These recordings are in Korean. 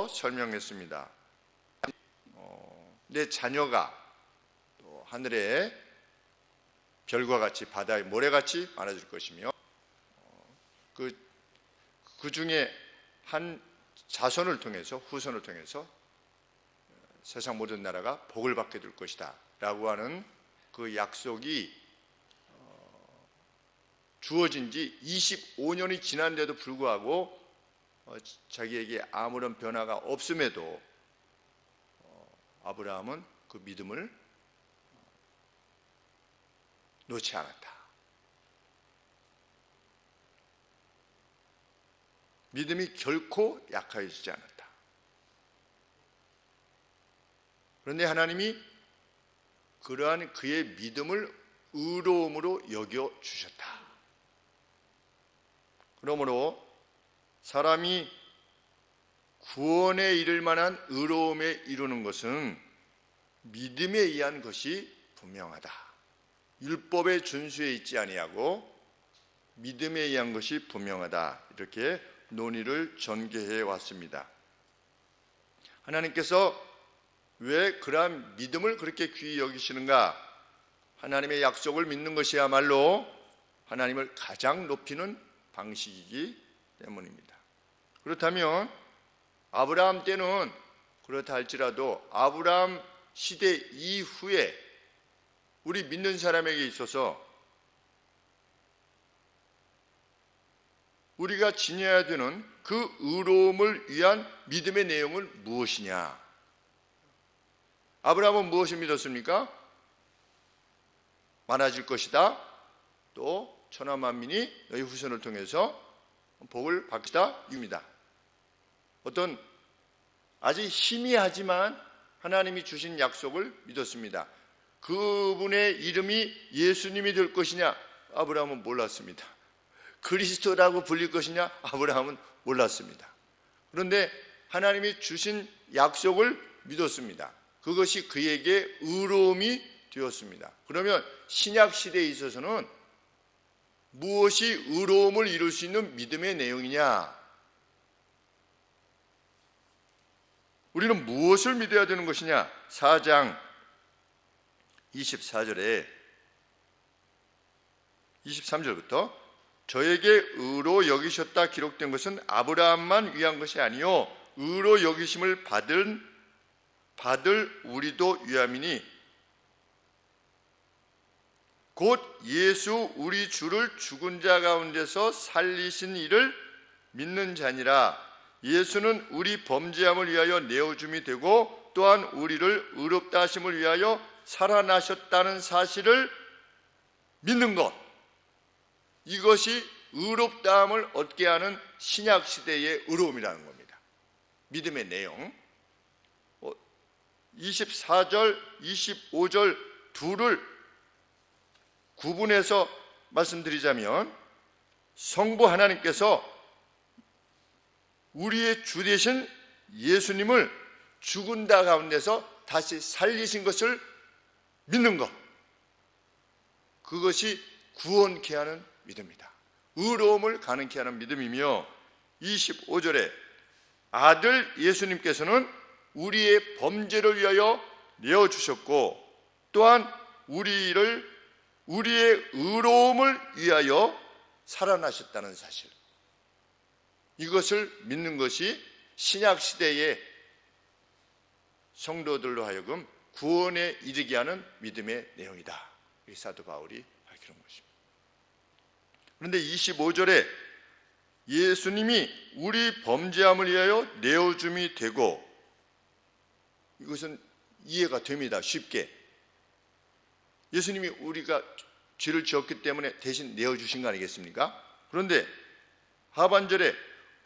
이어서 설명했습니다. 내 자녀가 또 하늘의 별과 같이 바다의 모래같이 많아질 것이며 그 중에 한 자손을 통해서 후손을 통해서 세상 모든 나라가 복을 받게 될 것이다 라고 하는 그 약속이 주어진 지 25년이 지난데도 불구하고 자기에게 아무런 변화가 없음에도 아브라함은 그 믿음을 놓지 않았다. 믿음이 결코 약해지지 않았다. 그런데 하나님이 그러한 그의 믿음을 의로움으로 여겨주셨다. 그러므로 사람이 구원에 이를 만한 의로움에 이루는 것은 믿음에 의한 것이 분명하다. 율법의 준수에 있지 아니하고 믿음에 의한 것이 분명하다. 이렇게 논의를 전개해 왔습니다. 하나님께서 왜 그러한 믿음을 그렇게 귀히 여기시는가? 하나님의 약속을 믿는 것이야말로 하나님을 가장 높이는 방식이기 때문입니다. 그렇다면 아브라함 때는 그렇다 할지라도 아브라함 시대 이후에 우리 믿는 사람에게 있어서 우리가 지녀야 되는 그 의로움을 위한 믿음의 내용은 무엇이냐? 아브라함은 무엇을 믿었습니까? 많아질 것이다. 또 천하 만민이 너희 후손을 통해서 복을 받기다. 입니다. 어떤 아주 희미하지만 하나님이 주신 약속을 믿었습니다. 그분의 이름이 예수님이 될 것이냐? 아브라함은 몰랐습니다. 그리스도라고 불릴 것이냐? 아브라함은 몰랐습니다. 그런데 하나님이 주신 약속을 믿었습니다. 그것이 그에게 의로움이 되었습니다. 그러면 신약 시대에 있어서는 무엇이 의로움을 이룰 수 있는 믿음의 내용이냐? 우리는 무엇을 믿어야 되는 것이냐? 4장 24절에 23절부터 저에게 의로 여기셨다 기록된 것은 아브라함만 위한 것이 아니요 의로 여기심을 받을 우리도 위함이니 곧 예수 우리 주를 죽은 자 가운데서 살리신 이를 믿는 자니라. 예수는 우리 범죄함을 위하여 내어줌이 되고 또한 우리를 의롭다 하심을 위하여 살아나셨다는 사실을 믿는 것, 이것이 의롭다함을 얻게 하는 신약 시대의 의로움이라는 겁니다. 믿음의 내용 24절, 25절 둘을 구분해서 말씀드리자면 성부 하나님께서 우리의 주 되신 예수님을 죽은 자 가운데서 다시 살리신 것을 믿는 것, 그것이 구원케 하는 믿음이다. 의로움을 가능케 하는 믿음이며 25절에 아들 예수님께서는 우리의 범죄를 위하여 내어주셨고 또한 우리의 의로움을 위하여 살아나셨다는 사실, 이것을 믿는 것이 신약시대의 성도들로 하여금 구원에 이르게 하는 믿음의 내용이다. 이 사도 바울이 밝히는 것입니다. 그런데 25절에 예수님이 우리 범죄함을 위하여 내어줌이 되고, 이것은 이해가 됩니다. 쉽게. 예수님이 우리가 죄를 지었기 때문에 대신 내어주신 거 아니겠습니까? 그런데 하반절에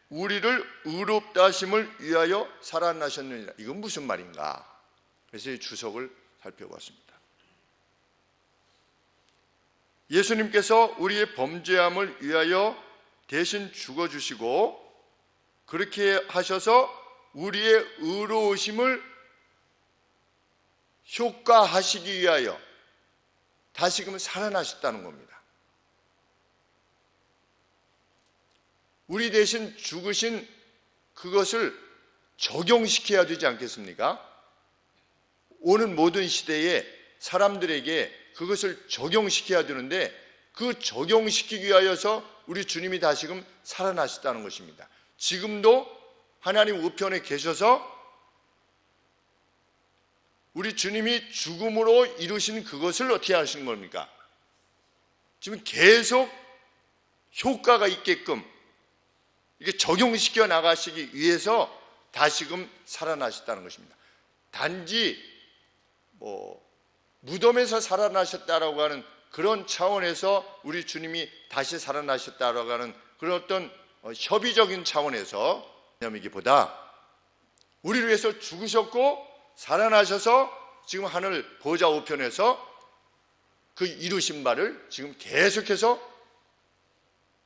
우리를 의롭다 하심을 위하여 살아나셨느니라. 이건 무슨 말인가? 그래서 이 주석을 살펴봤습니다. 예수님께서 우리의 범죄함을 위하여 대신 죽어주시고 그렇게 하셔서 우리의 의로우심을 효과하시기 위하여 다시금 살아나셨다는 겁니다. 우리 대신 죽으신 그것을 적용시켜야 되지 않겠습니까? 오는 모든 시대에 사람들에게 그것을 적용시켜야 되는데, 그 적용시키기 위하여서 우리 주님이 다시금 살아나셨다는 것입니다. 지금도 하나님 우편에 계셔서 우리 주님이 죽음으로 이루신 그것을 어떻게 하시는 겁니까? 지금 계속 효과가 있게끔 이게 적용시켜 나가시기 위해서 다시금 살아나셨다는 것입니다. 단지 무덤에서 살아나셨다라고 하는 그런 차원에서 우리 주님이 다시 살아나셨다라고 하는 그런 어떤 협의적인 차원에서 이기보다 우리를 위해서 죽으셨고 살아나셔서 지금 하늘 보좌 우편에서 그 이루신 바를 지금 계속해서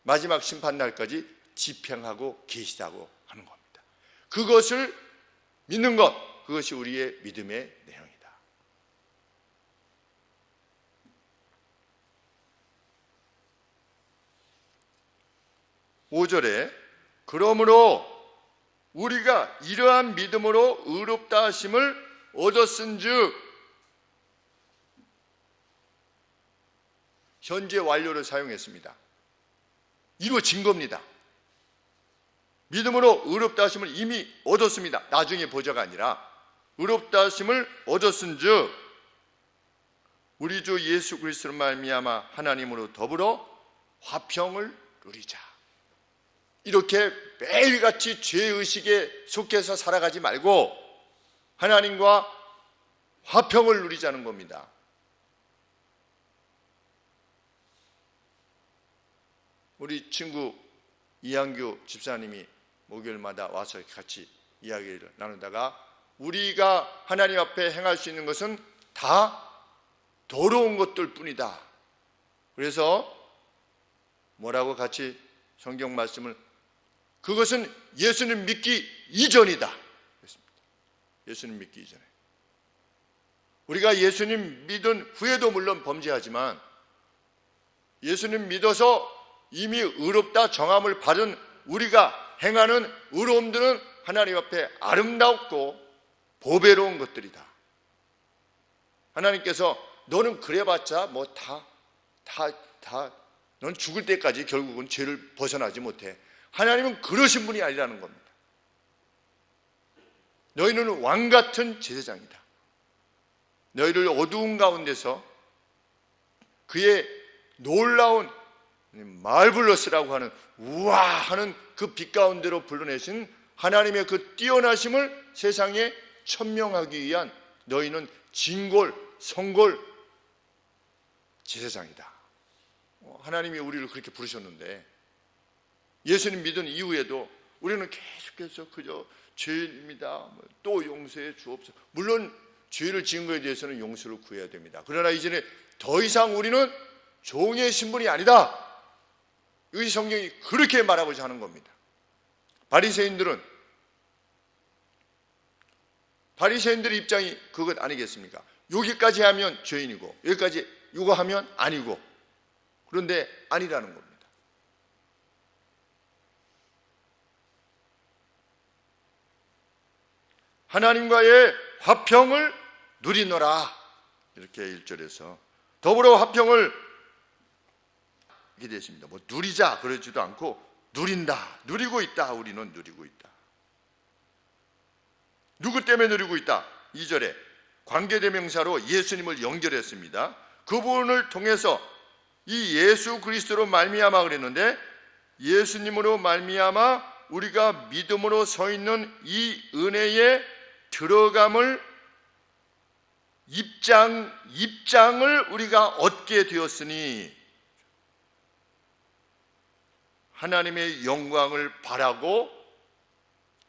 마지막 심판날까지 집행하고 계시다고 하는 겁니다. 그것을 믿는 것, 그것이 우리의 믿음의 내용이다. 5절에 그러므로 우리가 이러한 믿음으로 의롭다 하심을 얻었은즉, 현재 완료를 사용했습니다. 이루어진 겁니다. 믿음으로 의롭다 하심을 이미 얻었습니다. 나중에 보자가 아니라 의롭다 하심을 얻었은즉 우리 주 예수 그리스도로 말미암아 하나님으로 더불어 화평을 누리자. 이렇게 매일같이 죄의식에 속해서 살아가지 말고 하나님과 화평을 누리자는 겁니다. 우리 친구 이한규 집사님이 목요일마다 와서 같이 이야기를 나누다가 우리가 하나님 앞에 행할 수 있는 것은 다 더러운 것들 뿐이다. 그래서 뭐라고 같이 성경 말씀을, 그것은 예수님 믿기 이전이다. 예수님 믿기 이전에. 우리가 예수님 믿은 후에도 물론 범죄하지만 예수님 믿어서 이미 의롭다 정함을 받은 우리가 행하는 의로움들은 하나님 앞에 아름답고 보배로운 것들이다. 하나님께서 너는 그래봤자 뭐 넌 죽을 때까지 결국은 죄를 벗어나지 못해. 하나님은 그러신 분이 아니라는 겁니다. 너희는 왕같은 제사장이다. 너희를 어두운 가운데서 그의 놀라운 말블러스라고 하는 우와 하는 그 빛 가운데로 불러내신 하나님의 그 뛰어나심을 세상에 천명하기 위한 너희는 진골, 성골 제사장이다. 하나님이 우리를 그렇게 부르셨는데 예수님 믿은 이후에도 우리는 계속해서 그저 죄인입니다. 또 용서해 주옵소서. 물론 죄를 지은 것에 대해서는 용서를 구해야 됩니다. 그러나 이제는 더 이상 우리는 종의 신분이 아니다. 이 성경이 그렇게 말하고자 하는 겁니다. 바리새인들의 입장이 그것 아니겠습니까? 여기까지 하면 죄인이고 여기까지 이거 하면 아니고, 그런데 아니라는 겁니다. 하나님과의 화평을 누리노라. 이렇게 1절에서 더불어 화평을 이렇게 되십니다. 뭐 누리자 그러지도 않고 누린다. 누리고 있다. 우리는 누리고 있다. 누구 때문에 누리고 있다? 2절에 관계대명사로 예수님을 연결했습니다. 그분을 통해서 이 예수 그리스도로 말미암아 그랬는데, 예수님으로 말미암아 우리가 믿음으로 서 있는 이 은혜에 들어감을 입장을 우리가 얻게 되었으니 하나님의 영광을 바라고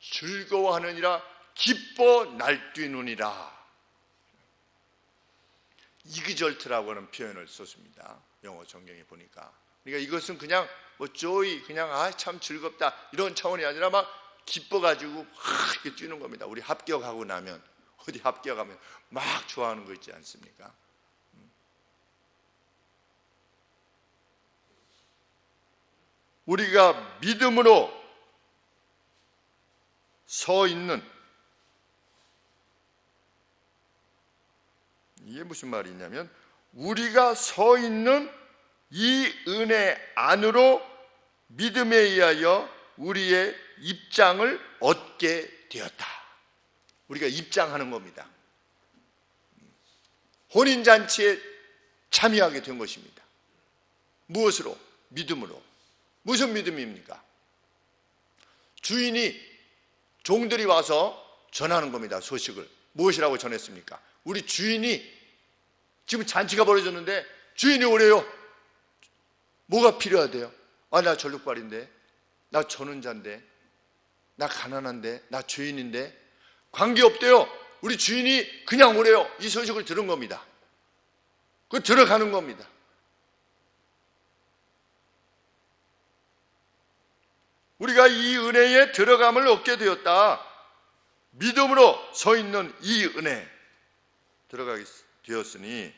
즐거워하느니라 기뻐 날뛰느니라. 이그절트라고 하는 표현을 썼습니다. 영어 성경에 보니까. 그러니까 이것은 그냥 뭐 joy, 그냥 참 즐겁다 이런 차원이 아니라 막 기뻐가지고 이렇게 뛰는 겁니다. 우리 합격하고 나면, 어디 합격하면 막 좋아하는 거 있지 않습니까? 우리가 믿음으로 서 있는 이게 무슨 말이 있냐면 우리가 서 있는 이 은혜 안으로 믿음에 의하여 우리의 입장을 얻게 되었다. 우리가 입장하는 겁니다. 혼인잔치에 참여하게 된 것입니다. 무엇으로? 믿음으로. 무슨 믿음입니까? 주인이 종들이 와서 전하는 겁니다. 소식을. 무엇이라고 전했습니까? 우리 주인이 지금 잔치가 벌어졌는데 주인이 오래요. 뭐가 필요하대요? 나 전룩발인데, 나 전원자인데, 나 가난한데, 나 죄인인데 관계없대요. 우리 주인이 그냥 오래요. 이 소식을 들은 겁니다. 그 들어가는 겁니다. 우리가 이 은혜에 들어감을 얻게 되었다. 믿음으로 서 있는 이 은혜 들어가게 되었으니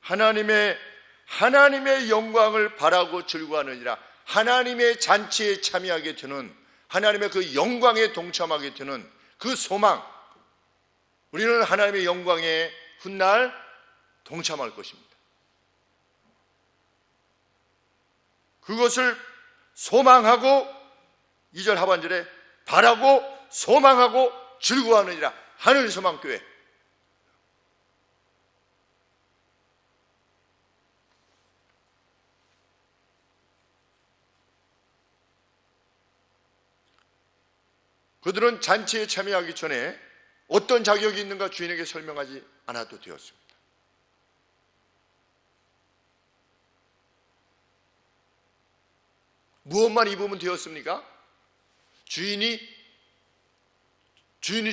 하나님의 영광을 바라고 즐거워하느니라. 하나님의 잔치에 참여하게 되는, 하나님의 그 영광에 동참하게 되는 그 소망, 우리는 하나님의 영광에 훗날 동참할 것입니다. 그것을 소망하고 2절 하반절에 바라고 소망하고 즐거워하느니라. 하늘소망교회. 그들은 잔치에 참여하기 전에 어떤 자격이 있는가 주인에게 설명하지 않아도 되었습니다. 무엇만 입으면 되었습니까? 주인이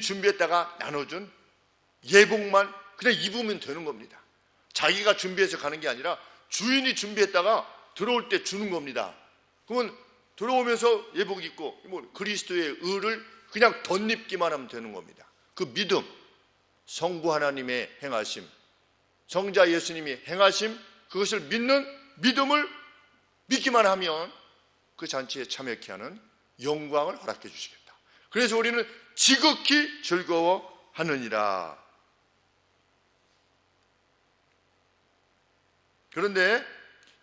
준비했다가 나눠준 예복만 그냥 입으면 되는 겁니다. 자기가 준비해서 가는 게 아니라 주인이 준비했다가 들어올 때 주는 겁니다. 그러면 들어오면서 예복 입고 그리스도의 의를 그냥 덧입기만 하면 되는 겁니다. 그 믿음, 성부 하나님의 행하심, 성자 예수님이 행하심, 그것을 믿는 믿음을 믿기만 하면 그 잔치에 참여케 하는 영광을 허락해 주시겠다. 그래서 우리는 지극히 즐거워하느니라. 그런데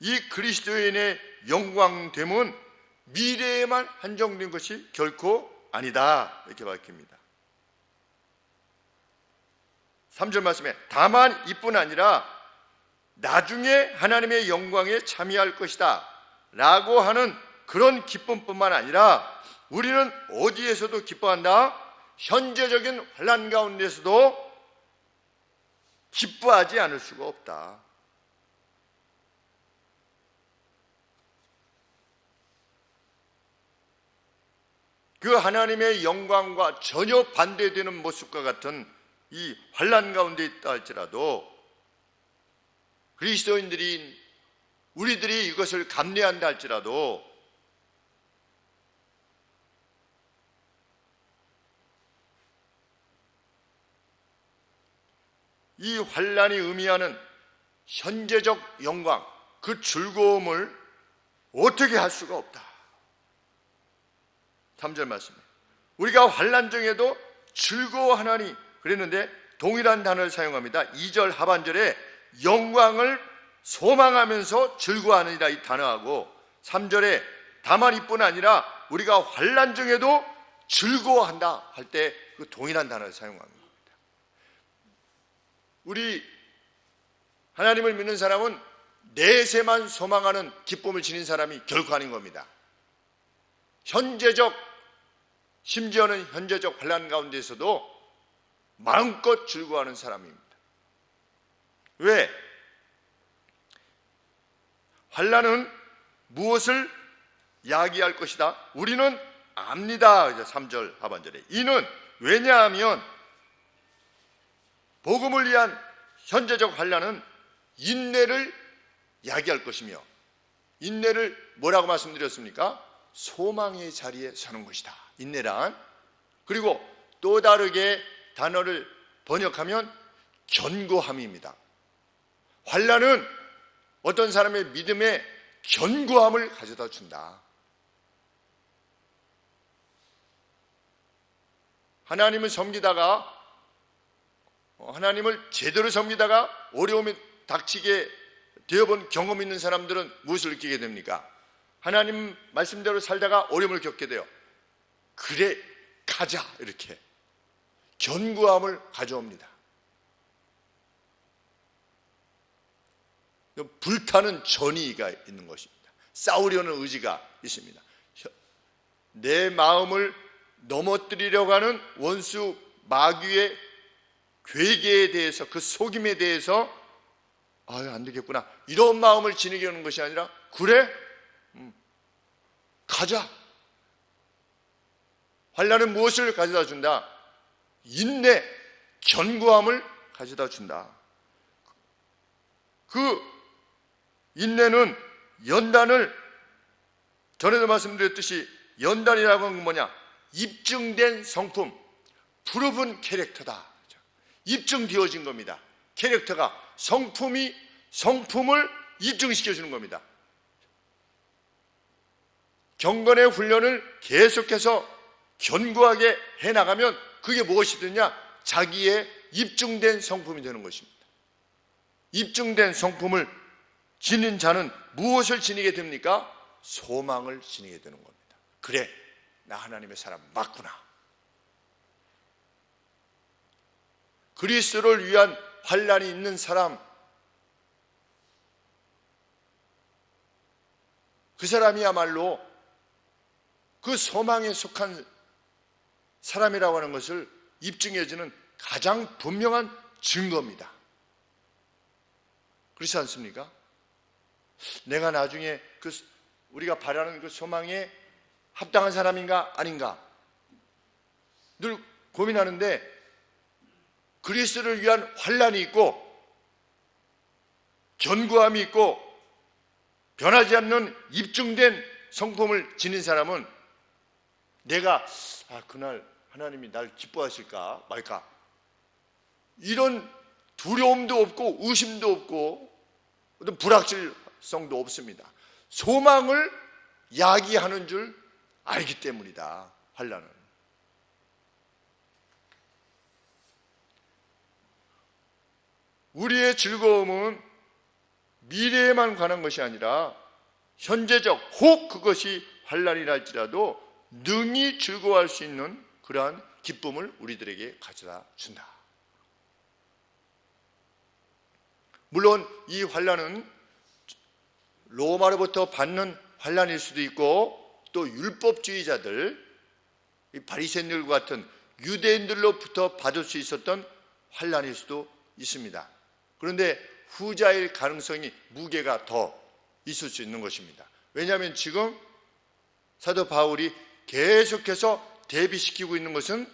이 그리스도인의 영광됨은 미래에만 한정된 것이 결코 아니다. 이렇게 밝힙니다. 3절 말씀에 다만 이뿐 아니라 나중에 하나님의 영광에 참여할 것이다 라고 하는 그런 기쁨뿐만 아니라 우리는 어디에서도 기뻐한다? 현재적인 환난 가운데서도 기뻐하지 않을 수가 없다. 그 하나님의 영광과 전혀 반대되는 모습과 같은 이 환난 가운데 있다 할지라도 그리스도인들이 우리들이 이것을 감내한다 할지라도 이 환난이 의미하는 현재적 영광, 그 즐거움을 어떻게 할 수가 없다. 3절 말씀에 우리가 환난 중에도 즐거워하나니 그랬는데 동일한 단어를 사용합니다. 2절 하반절에 영광을 소망하면서 즐거워하느니라 이 단어하고 3절에 다만 이뿐 아니라 우리가 환난 중에도 즐거워한다 할 때 그 동일한 단어를 사용합니다. 우리 하나님을 믿는 사람은 내세만 소망하는 기쁨을 지닌 사람이 결코 아닌 겁니다. 현재적, 심지어는 현재적 환난 가운데서도 마음껏 즐거워하는 사람입니다. 왜? 환난은 무엇을 야기할 것이다? 우리는 압니다. 3절 하반절에 이는 왜냐하면 복음을 위한 현재적 환난은 인내를 야기할 것이며 인내를 뭐라고 말씀드렸습니까? 소망의 자리에 서는 것이다. 인내란. 그리고 또 다르게 단어를 번역하면 견고함입니다. 환난은 어떤 사람의 믿음에 견고함을 가져다 준다. 하나님을 섬기다가 하나님을 제대로 섬기다가 어려움이 닥치게 되어본 경험 있는 사람들은 무엇을 느끼게 됩니까? 하나님 말씀대로 살다가 어려움을 겪게 돼요. 그래 가자, 이렇게 견고함을 가져옵니다. 불타는 전의가 있는 것입니다. 싸우려는 의지가 있습니다. 내 마음을 넘어뜨리려고 하는 원수 마귀의 괴계에 대해서, 그 속임에 대해서 안 되겠구나, 이런 마음을 지니려는 것이 아니라 그래 가자. 환난은 무엇을 가져다 준다? 인내, 견고함을 가져다 준다. 그 인내는 연단을, 전에도 말씀드렸듯이 연단이라고 하는 건 뭐냐? 입증된 성품, 프루븐 캐릭터다. 입증되어진 겁니다. 캐릭터가, 성품이 성품을 입증시켜주는 겁니다. 경건의 훈련을 계속해서 견고하게 해나가면 그게 무엇이든냐? 자기의 입증된 성품이 되는 것입니다. 입증된 성품을 지닌 자는 무엇을 지니게 됩니까? 소망을 지니게 되는 겁니다. 그래, 나 하나님의 사람 맞구나. 그리스도를 위한 환난이 있는 사람, 그 사람이야말로 그 소망에 속한 사람이라고 하는 것을 입증해주는 가장 분명한 증거입니다. 그렇지 않습니까? 내가 나중에 우리가 바라는 그 소망에 합당한 사람인가 아닌가 늘 고민하는데, 그리스도를 위한 환난이 있고 견고함이 있고 변하지 않는 입증된 성품을 지닌 사람은 내가 그날 하나님이 날 기뻐하실까 말까, 이런 두려움도 없고 의심도 없고 어떤 불확실성도 없습니다. 소망을 야기하는 줄 알기 때문이다. 환난은 우리의 즐거움은 미래에만 관한 것이 아니라 현재적, 혹 그것이 환난이라 할지라도 능히 즐거워할 수 있는 그러한 기쁨을 우리들에게 가져다 준다. 물론 이 환난은 로마로부터 받는 환난일 수도 있고, 또 율법주의자들, 이 바리새인들과 같은 유대인들로부터 받을 수 있었던 환난일 수도 있습니다. 그런데 후자일 가능성이, 무게가 더 있을 수 있는 것입니다. 왜냐하면 지금 사도 바울이 계속해서 대비시키고 있는 것은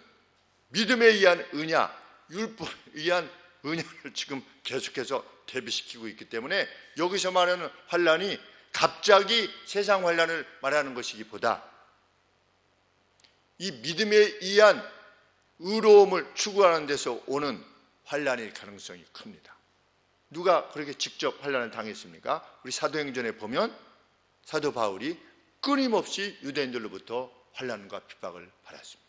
믿음에 의한 은야, 율법에 의한 은야를 지금 계속해서 대비시키고 있기 때문에 여기서 말하는 환난이 갑자기 세상 환난을 말하는 것이기보다 이 믿음에 의한 의로움을 추구하는 데서 오는 환난일 가능성이 큽니다. 누가 그렇게 직접 환난을 당했습니까? 우리 사도행전에 보면 사도 바울이 끊임없이 유대인들로부터 환난과 핍박을 받았습니다.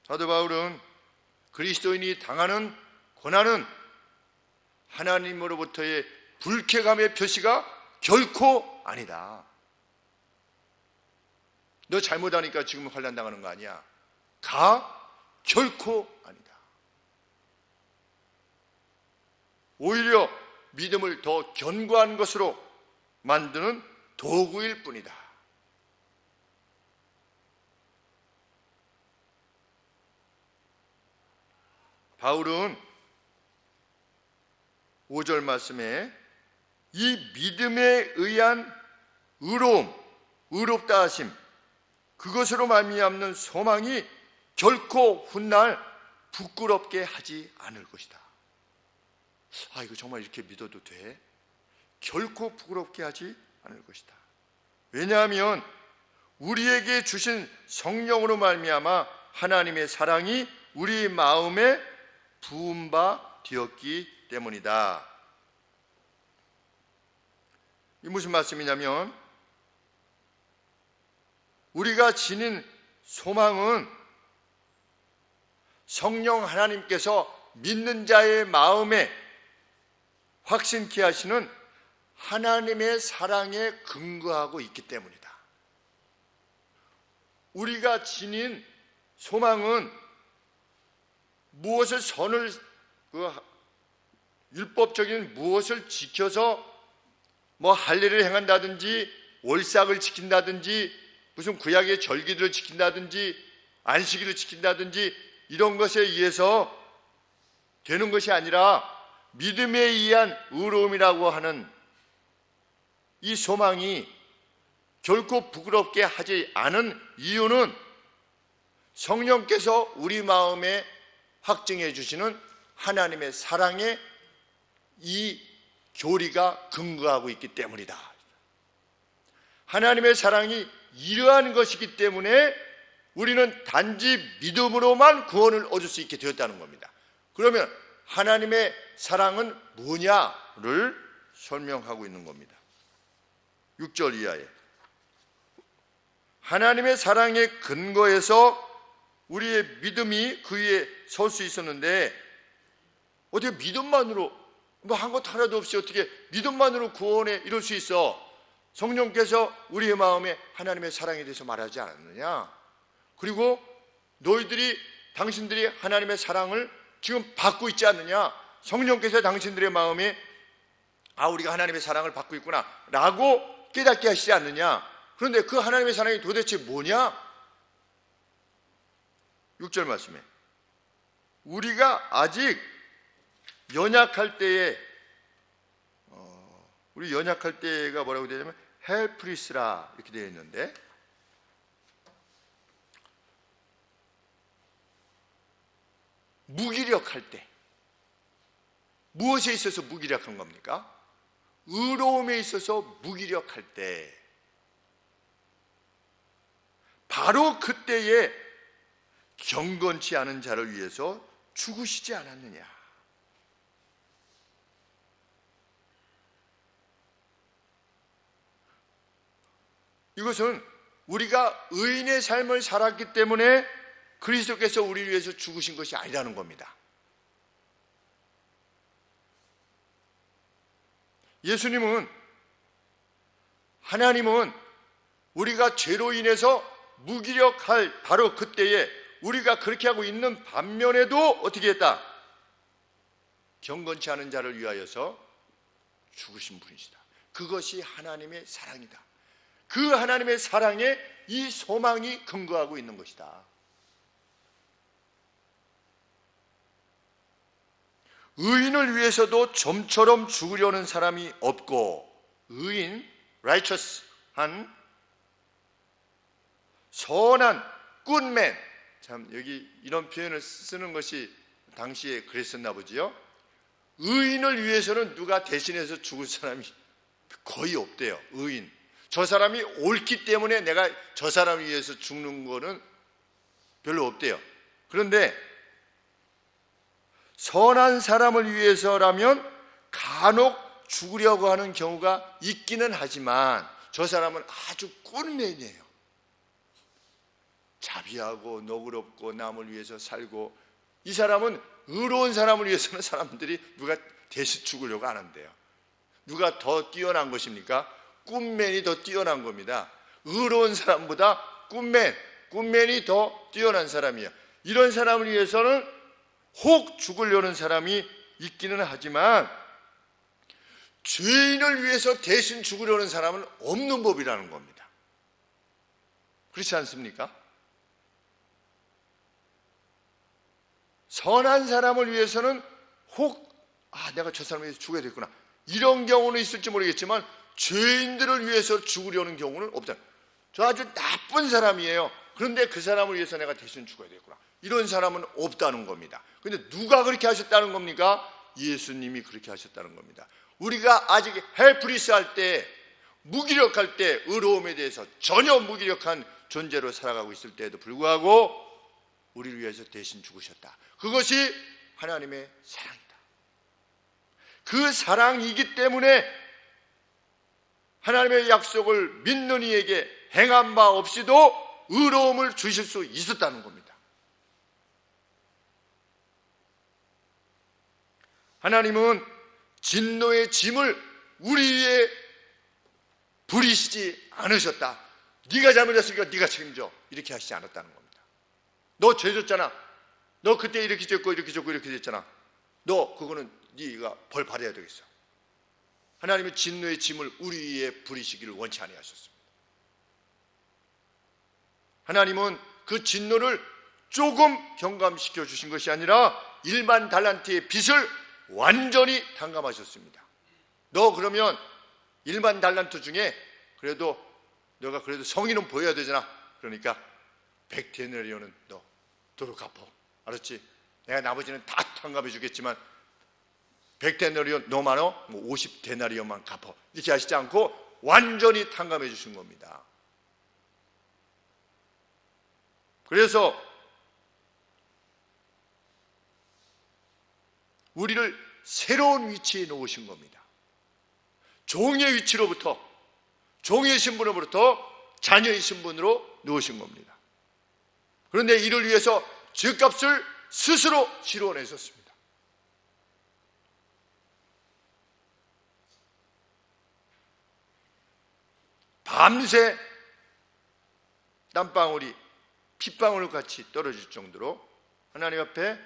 사도 바울은 그리스도인이 당하는 고난은 하나님으로부터의 불쾌감의 표시가 결코 아니다. 너 잘못하니까 지금 환난 당하는 거 아니야. 결코 아니다. 오히려 믿음을 더 견고한 것으로 만드는 도구일 뿐이다. 바울은 5절 말씀에 이 믿음에 의한 의로움, 의롭다 하심, 그것으로 말미암는 소망이 결코 훗날 부끄럽게 하지 않을 것이다. 이거 정말 이렇게 믿어도 돼? 결코 부끄럽게 하지 않을 것이다. 왜냐하면 우리에게 주신 성령으로 말미암아 하나님의 사랑이 우리 마음에 부은 바 되었기 때문이다. 이 무슨 말씀이냐면 우리가 지닌 소망은 성령 하나님께서 믿는 자의 마음에 확신케 하시는 하나님의 사랑에 근거하고 있기 때문이다. 우리가 지닌 소망은 무엇을 율법적인 무엇을 지켜서 할례를 행한다든지 월삭을 지킨다든지 무슨 구약의 절기들을 지킨다든지 안식일을 지킨다든지 이런 것에 의해서 되는 것이 아니라 믿음에 의한 의로움이라고 하는 이 소망이 결코 부끄럽게 하지 않은 이유는 성령께서 우리 마음에 확증해 주시는 하나님의 사랑에 이 교리가 근거하고 있기 때문이다. 하나님의 사랑이 이러한 것이기 때문에 우리는 단지 믿음으로만 구원을 얻을 수 있게 되었다는 겁니다. 그러면 하나님의 사랑은 뭐냐를 설명하고 있는 겁니다. 6절 이하에 하나님의 사랑에 근거해서 우리의 믿음이 그 위에 설 수 있었는데 어떻게 믿음만으로 한 것 하나도 없이 어떻게 믿음만으로 구원에 이룰 수 있어? 성령께서 우리의 마음에 하나님의 사랑에 대해서 말하지 않았느냐? 그리고 당신들이 하나님의 사랑을 지금 받고 있지 않느냐? 성령께서 당신들의 마음에 우리가 하나님의 사랑을 받고 있구나 라고 깨닫게 하시지 않느냐? 그런데 그 하나님의 사랑이 도대체 뭐냐? 6절 말씀에 우리가 아직 연약할 때에 우리 연약할 때가 뭐라고 되냐면 헬프리스라 이렇게 되어 있는데 무기력할 때 무엇에 있어서 무기력한 겁니까? 의로움에 있어서 무기력할 때 바로 그때에 경건치 않은 자를 위해서 죽으시지 않았느냐? 이것은 우리가 의인의 삶을 살았기 때문에 그리스도께서 우리를 위해서 죽으신 것이 아니라는 겁니다. 하나님은 우리가 죄로 인해서 무기력할 바로 그때에 우리가 그렇게 하고 있는 반면에도 어떻게 했다? 경건치 않은 자를 위하여서 죽으신 분이시다. 그것이 하나님의 사랑이다. 그 하나님의 사랑에 이 소망이 근거하고 있는 것이다. 의인을 위해서도 좀처럼 죽으려는 사람이 없고 의인, righteous한 선한 굿맨, 참 여기 이런 표현을 쓰는 것이 당시에 그랬었나 보지요. 의인을 위해서는 누가 대신해서 죽을 사람이 거의 없대요. 의인, 저 사람이 옳기 때문에 내가 저 사람을 위해서 죽는 거는 별로 없대요. 그런데 선한 사람을 위해서라면 간혹 죽으려고 하는 경우가 있기는 하지만 저 사람은 아주 꿀맨이에요. 자비하고 너그럽고 남을 위해서 살고, 이 사람은 의로운 사람을 위해서는 사람들이 누가 대신 죽으려고 안 한대요. 누가 더 뛰어난 것입니까? 꿀맨이 더 뛰어난 겁니다. 의로운 사람보다 꿀맨이 더 뛰어난 사람이에요. 이런 사람을 위해서는 혹 죽으려는 사람이 있기는 하지만 죄인을 위해서 대신 죽으려는 사람은 없는 법이라는 겁니다. 그렇지 않습니까? 선한 사람을 위해서는 혹 내가 저 사람을 위해서 죽어야 되겠구나, 이런 경우는 있을지 모르겠지만 죄인들을 위해서 죽으려는 경우는 없다. 저 아주 나쁜 사람이에요. 그런데 그 사람을 위해서 내가 대신 죽어야 되겠구나, 이런 사람은 없다는 겁니다. 그런데 누가 그렇게 하셨다는 겁니까? 예수님이 그렇게 하셨다는 겁니다. 우리가 아직 헬프리스 할 때, 무기력할 때, 의로움에 대해서 전혀 무기력한 존재로 살아가고 있을 때에도 불구하고 우리를 위해서 대신 죽으셨다. 그것이 하나님의 사랑이다. 그 사랑이기 때문에 하나님의 약속을 믿는 이에게 행한 바 없이도 의로움을 주실 수 있었다는 겁니다. 하나님은 진노의 짐을 우리 위에 부리시지 않으셨다. 네가 잘못했으니까 네가 책임져, 이렇게 하시지 않았다는 겁니다. 너 죄 졌잖아. 너 그때 이렇게 졌고 이렇게 졌고 이렇게 됐잖아. 너 그거는 네가 벌 받아야 되겠어. 하나님은 진노의 짐을 우리 위에 부리시기를 원치 아니하셨습니다. 하나님은 그 진노를 조금 경감시켜 주신 것이 아니라 1만 달란트의 빚을 완전히 탕감하셨습니다. 너 그러면 1만 달란트 중에 너가 그래도 성의는 보여야 되잖아. 그러니까 100데나리온은 너 도로 갚어. 알았지? 내가 나머지는 다 탕감해 주겠지만 100데나리온 너 많어? 50데나리온만 갚어. 이렇게 하시지 않고 완전히 탕감해 주신 겁니다. 그래서 우리를 새로운 위치에 놓으신 겁니다. 종의 위치로부터, 종의 신분으로부터 자녀의 신분으로 놓으신 겁니다. 그런데 이를 위해서 죄값을 스스로 치러내셨습니다. 밤새 땀방울이 핏방울 같이 떨어질 정도로 하나님 앞에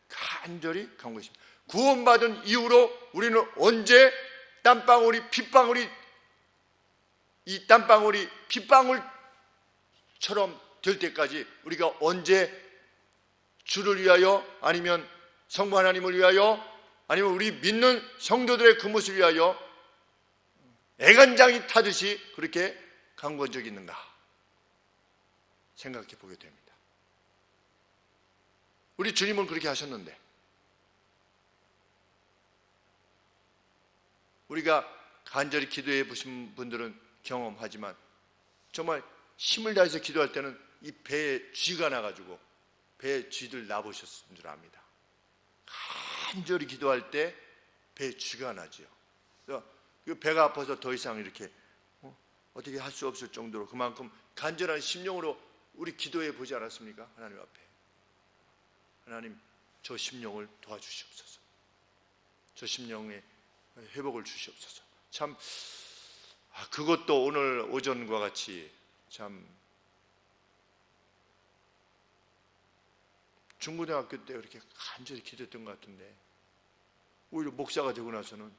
간절히 간 것입니다. 구원받은 이후로 우리는 언제 땀방울이 핏방울이 이 땀방울이 핏방울처럼 될 때까지 우리가 언제 주를 위하여, 아니면 성부 하나님을 위하여, 아니면 우리 믿는 성도들의 그 모습을 위하여 애간장이 타듯이 그렇게 간 적이 있는가 생각해 보게 됩니다. 우리 주님은 그렇게 하셨는데 우리가 간절히 기도해 보신 분들은 경험하지만 정말 힘을 다해서 기도할 때는 이 배에 쥐가 나가지고 배에 쥐들 놔보셨은 줄 압니다. 간절히 기도할 때 배에 쥐가 나지요. 배가 아파서 더 이상 이렇게 어떻게 할 수 없을 정도로 그만큼 간절한 심령으로 우리 기도해 보지 않았습니까? 하나님 앞에. 하나님, 저 심령을 도와주시옵소서. 저 심령에 회복을 주시옵소서. 참 그것도 오늘 오전과 같이 참 중고등학교 때 그렇게 간절히 기도했던 것 같은데 오히려 목사가 되고 나서는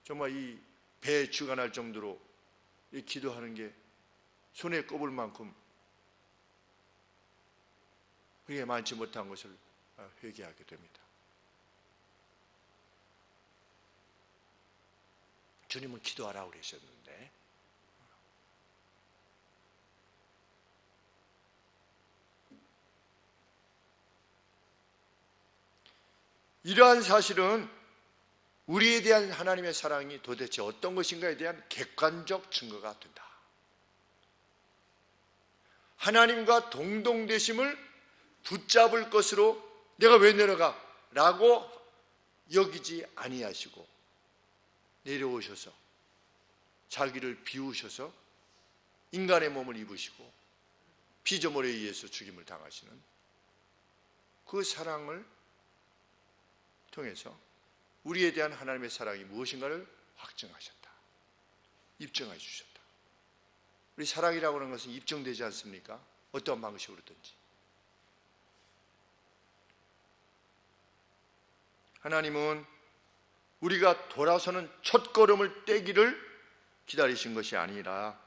정말 이 배에 쥐가 날 정도로 이 기도하는 게 손에 꼽을 만큼 그게 많지 못한 것을 회개하게 됩니다. 주님은 기도하라고 그러셨는데 이러한 사실은 우리에 대한 하나님의 사랑이 도대체 어떤 것인가에 대한 객관적 증거가 된다. 하나님과 동동되심을 붙잡을 것으로 내가 왜 내려가? 라고 여기지 아니하시고 내려오셔서 자기를 비우셔서 인간의 몸을 입으시고 피조물에 의해서 죽임을 당하시는 그 사랑을 통해서 우리에 대한 하나님의 사랑이 무엇인가를 확증하셨다. 입증해 주셨다. 우리 사랑이라고 하는 것은 입증되지 않습니까? 어떤 방식으로든지. 하나님은 우리가 돌아서는 첫걸음을 떼기를 기다리신 것이 아니라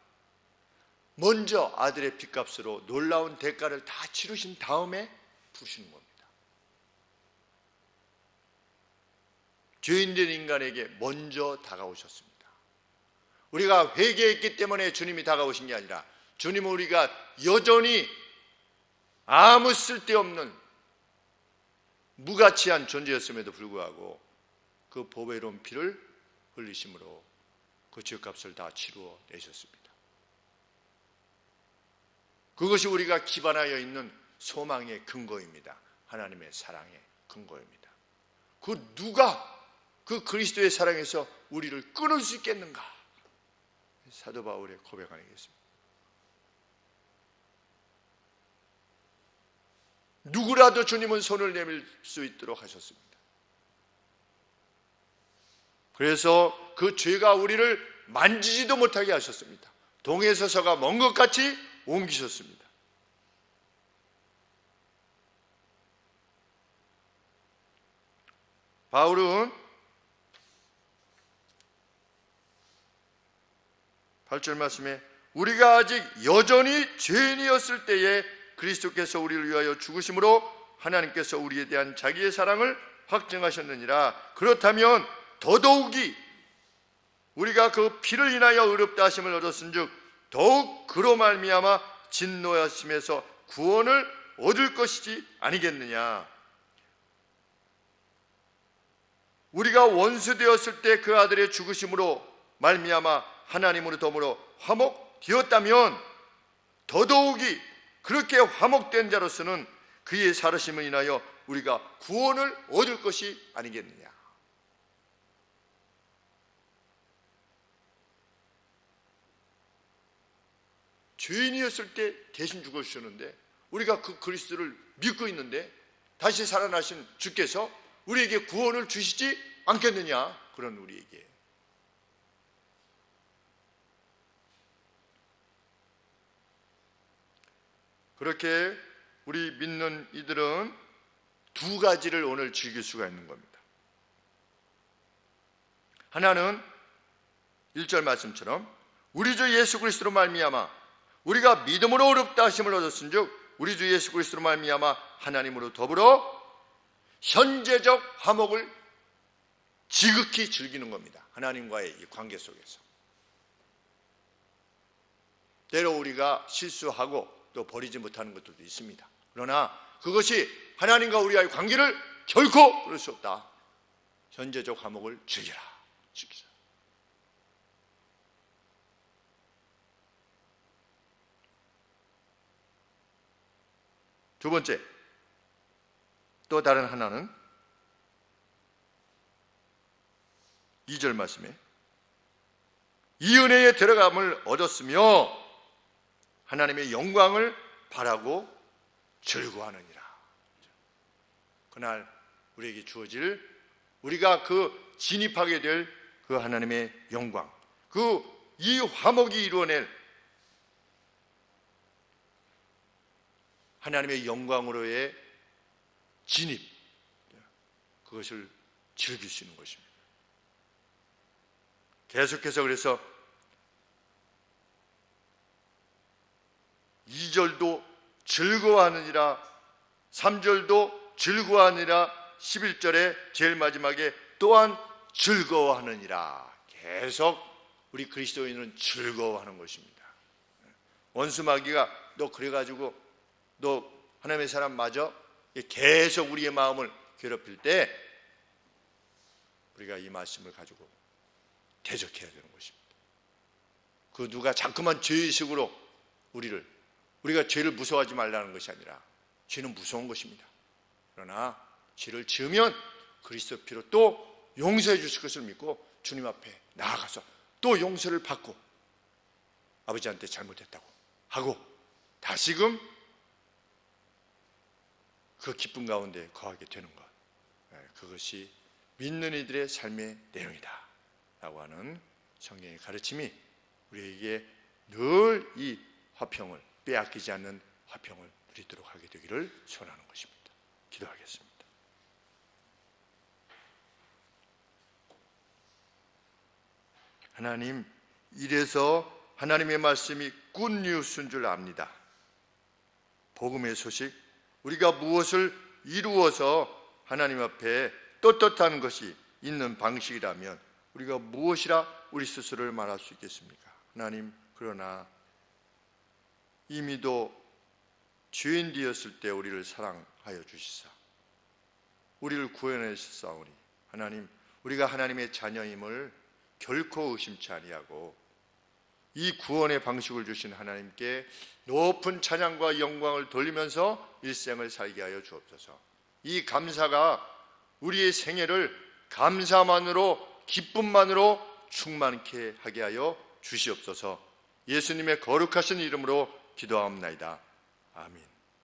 먼저 아들의 핏값으로 놀라운 대가를 다 치르신 다음에 부르시는 겁니다. 죄인된 인간에게 먼저 다가오셨습니다. 우리가 회개했기 때문에 주님이 다가오신 게 아니라 주님은 우리가 여전히 아무 쓸데없는 무가치한 존재였음에도 불구하고 그 보배로운 피를 흘리심으로 그 죄값을 다 치루어 내셨습니다. 그것이 우리가 기반하여 있는 소망의 근거입니다. 하나님의 사랑의 근거입니다. 누가 그 그리스도의 사랑에서 우리를 끊을 수 있겠는가 사도 바울의 고백 아니겠습니까? 누구라도 주님은 손을 내밀 수 있도록 하셨습니다. 그래서 그 죄가 우리를 만지지도 못하게 하셨습니다. 동에 서서가 먼 것 같이 옮기셨습니다. 바울은 8절 말씀에 우리가 아직 여전히 죄인이었을 때에 그리스도께서 우리를 위하여 죽으심으로 하나님께서 우리에 대한 자기의 사랑을 확증하셨느니라. 그렇다면 더더욱이 우리가 그 피를 인하여 의롭다 하심을 얻었은즉 더욱 그로 말미암아 진노하심에서 구원을 얻을 것이지 아니겠느냐. 우리가 원수 되었을 때 그 아들의 죽으심으로 말미암아 하나님으로 더불어 화목되었다면 더더욱이 그렇게 화목된 자로서는 그의 살으심을 인하여 우리가 구원을 얻을 것이 아니겠느냐. 죄인이었을 때 대신 죽어주셨는데 우리가 그 그리스도를 믿고 있는데 다시 살아나신 주께서 우리에게 구원을 주시지 않겠느냐. 그런 우리에게 그렇게 우리 믿는 이들은 두 가지를 오늘 즐길 수가 있는 겁니다. 하나는 1절 말씀처럼 우리 주 예수 그리스도로 말미암아 우리가 믿음으로 의롭다 하심을 얻었은즉 우리 주 예수 그리스도로 말미암아 하나님으로 더불어 현재적 화목을 지극히 즐기는 겁니다. 하나님과의 이 관계 속에서. 때로 우리가 실수하고 또 버리지 못하는 것들도 있습니다. 그러나 그것이 하나님과 우리와의 관계를 결코 그럴 수 없다. 현재적 화목을 즐기라. 즐기자. 두 번째, 또 다른 하나는 2절 말씀에 이 은혜에 들어감을 얻었으며 하나님의 영광을 바라고 즐거워하느니라. 그날 우리에게 주어질 우리가 그 진입하게 될 그 하나님의 영광, 그 이 화목이 이루어낼 하나님의 영광으로의 진입, 그것을 즐길 수 있는 것입니다. 계속해서 그래서 2절도 즐거워하느니라, 3절도 즐거워하느니라, 11절에 제일 마지막에 또한 즐거워하느니라. 계속 우리 그리스도인은 즐거워하는 것입니다. 원수 마귀가 너 그래가지고 너 하나님의 사람 맞아? 계속 우리의 마음을 괴롭힐 때 우리가 이 말씀을 가지고 대적해야 되는 것입니다. 그 누가 자꾸만 죄의식으로 우리가 죄를 무서워하지 말라는 것이 아니라 죄는 무서운 것입니다. 그러나 죄를 지으면 그리스도 피로 또 용서해 주실 것을 믿고 주님 앞에 나아가서 또 용서를 받고 아버지한테 잘못했다고 하고 다시금 그 기쁨 가운데 거하게 되는 것, 그것이 믿는 이들의 삶의 내용이다 라고 하는 성경의 가르침이 우리에게 늘 이 화평을 빼앗기지 않는 화평을 누리도록 하게 되기를 소원하는 것입니다. 기도하겠습니다. 하나님, 이래서 하나님의 말씀이 굿뉴스인 줄 압니다. 복음의 소식, 우리가 무엇을 이루어서 하나님 앞에 떳떳한 것이 있는 방식이라면 우리가 무엇이라 우리 스스로를 말할 수 있겠습니까? 하나님, 그러나 이미도 죄인 되었을 때 우리를 사랑하여 주시사 우리를 구원해 주사오니 하나님, 우리가 하나님의 자녀임을 결코 의심치 아니하고 이 구원의 방식을 주신 하나님께 높은 찬양과 영광을 돌리면서 일생을 살게 하여 주옵소서. 이 감사가 우리의 생애를 감사만으로 기쁨만으로 충만케 하게 하여 주시옵소서. 예수님의 거룩하신 이름으로 기도하옵나이다. 아멘.